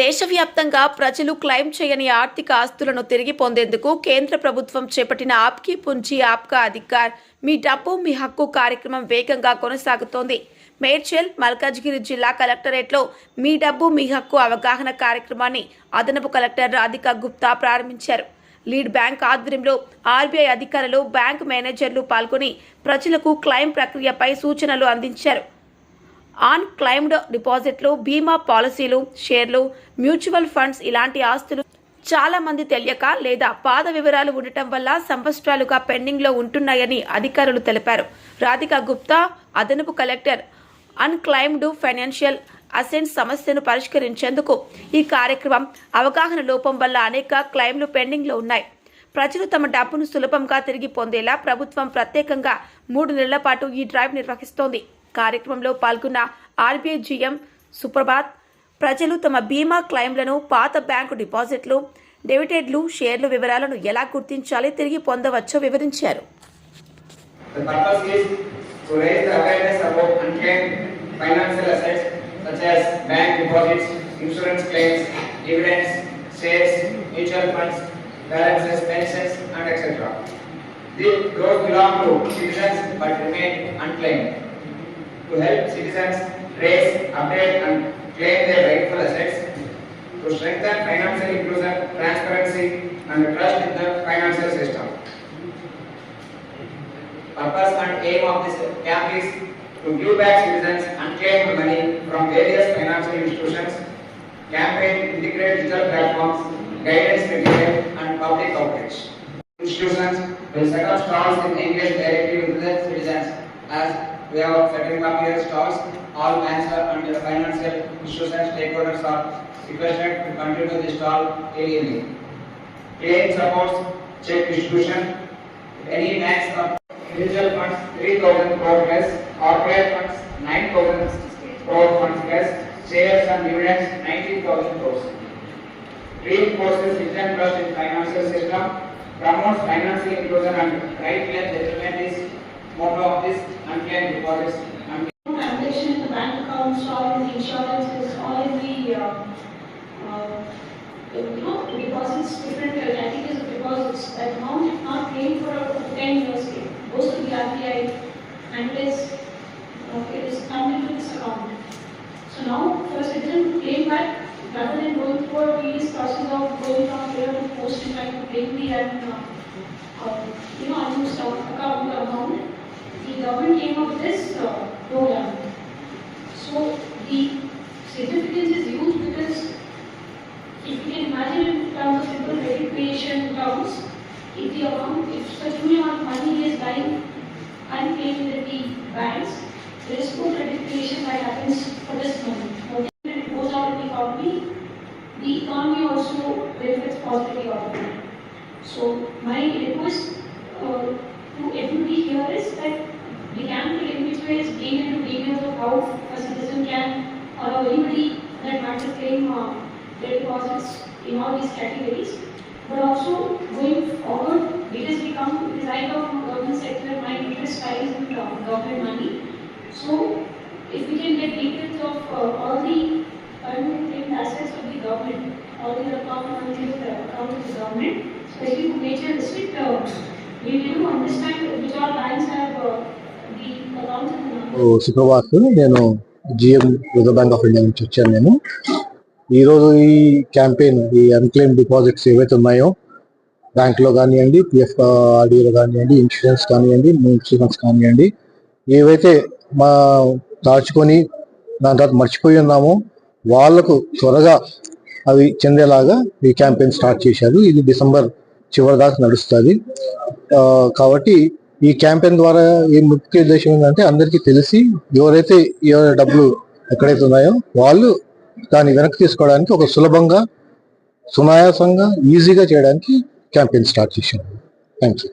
దేశవ్యాప్తంగా ప్రజలు క్లెయిమ్ చేయని ఆర్థిక ఆస్తులను తిరిగి పొందేందుకు కేంద్ర ప్రభుత్వం చేపట్టిన ఆప్కి పుంజీ ఆప్కా అధికార్ మీ డబ్బు మీ హక్కు కార్యక్రమం వేగంగా కొనసాగుతోంది. మేడ్చల్, మల్కాజ్గిరి జిల్లా కలెక్టరేట్లో మీ డబ్బు మీ హక్కు అవగాహన కార్యక్రమాన్ని అదనపు కలెక్టర్ రాధికా గుప్తా ప్రారంభించారు. లీడ్ బ్యాంక్ ఆధ్వర్యంలో ఆర్బీఐ అధికారులు, బ్యాంక్ మేనేజర్లు పాల్గొని ప్రజలకు క్లెయిమ్ ప్రక్రియపై సూచనలు అందించారు. ఆన్ క్లైమ్డ్ డిపాజిట్లు, బీమా పాలసీలు, షేర్లు, మ్యూచువల్ ఫండ్స్ ఇలాంటి ఆస్తులు చాలా మంది తెలియక లేదా పాత వివరాలు ఉండటం వల్ల సంవత్సరాలుగా పెండింగ్లో ఉంటున్నాయని అధికారులు తెలిపారు. రాధికా గుప్తా, అదనపు కలెక్టర్, అన్క్లైమ్డ్ ఫైనాన్షియల్ అసెట్స్ సమస్యను పరిష్కరించేందుకు ఈ కార్యక్రమం అవగాహన లోపం వల్ల అనేక క్లెయిమ్లు పెండింగ్లో ఉన్నాయి. ప్రజలు తమ డబ్బును సులభంగా తిరిగి పొందేలా ప్రభుత్వం ప్రత్యేకంగా 3 నెలల పాటు ఈ డ్రైవ్ నిర్వహిస్తోంది. కార్యక్రమంలో పాల్గొన్న ఆర్బీఐ జీఎం సుప్రభాత్ ప్రజలు తమ బీమా క్లెయిమ్లను, పాత బ్యాంకు డిపాజిట్లు, డివిడెండ్లు, షేర్ల వివరాలను ఎలా గుర్తించాలి, తిరిగి పొందవచ్చో వివరించారు. Financial assets such as bank deposits, insurance claims, dividends, shares, mutual funds, balances, pensions, and etc. Those belong to citizens but remain unclaimed. To help citizens trace, update, and claim their rightful assets, to strengthen financial inclusion, transparency, and trust in the financial system. Purpose and aim of this camp is to give back citizens unclaimed money from various financial institutions, campaign, integrate digital platforms, guidance material, and public outreach. Institutions will set up stalls and engage directly with the citizens as we have setting up here stalls. All banks and financial institutions stakeholders are requested to continue the stall daily. Claim supports check distribution. Any banks or mutual funds 3,000 crore plus, corporate funds 9,000 crore funds plus, shares and dividends 19,000 crores. Reinforces citizen trust in financial system, promotes financial inclusion and right length settlement is motto of this unclaimed deposits. Transaction in the bank accounts or in the insurance is all in the deposits, different categories of deposits. That amount is not claimed for 10 years. Goes to the RBI and it is counted into this account. So now for a citizen to claim back, rather than going through a tedious process of going from here to post and trying to claim the unused account amount, the government came up with this program. So the significance is huge because if you can imagine in terms of simple credit creation terms, if such a amount of money is lying unclaimed in the banks, there is no credit creation that happens for this money. When it goes out in the economy also benefits positively out of it. So my request to everybody here is that we can in which ways gain into details of how a citizen can or anybody that wants to claim their deposits in all these categories. But also going forward, it has become the right of government sector, my interest lies in government money. So if we can get details of all the unclaimed assets of the government, all the account of the government, especially for major district, we need to understand which all banks have the accounts in the Suprabhat, నేను GM reserve bank of India నుంచి వచ్చాను. నేను ఈరోజు ఈ campaign, ఈ unclaimed deposits ఏవైతే ఉన్నాయో బ్యాంక్లో కానివ్వండి, పిఎఫ్ ఆర్డీలో కానివ్వండి, ఇన్సూరెన్స్ కానివ్వండి, మ్యూచువల్ ఫండ్స్ కానివ్వండి, ఏవైతే మా దాచుకొని దాని తర్వాత మర్చిపోయి ఉన్నామో వాళ్లకు త్వరగా అవి చెందేలాగా ఈ క్యాంపెయిన్ స్టార్ట్ చేశారు. ఇది డిసెంబర్ చివరి దాకా నడుస్తుంది. కాబట్టి ఈ క్యాంపెయిన్ ద్వారా ఈ ముఖ్య ఉద్దేశం ఏంటంటే అందరికీ తెలిసి ఎవరైతే డబ్బులు ఎక్కడైతే ఉన్నాయో వాళ్ళు దాన్ని వెనక్కి తీసుకోవడానికి ఒక సులభంగా, సునాయాసంగా, ఈజీగా చేయడానికి క్యాంపెయిన్ స్టార్ట్ చేశాను. Thank you.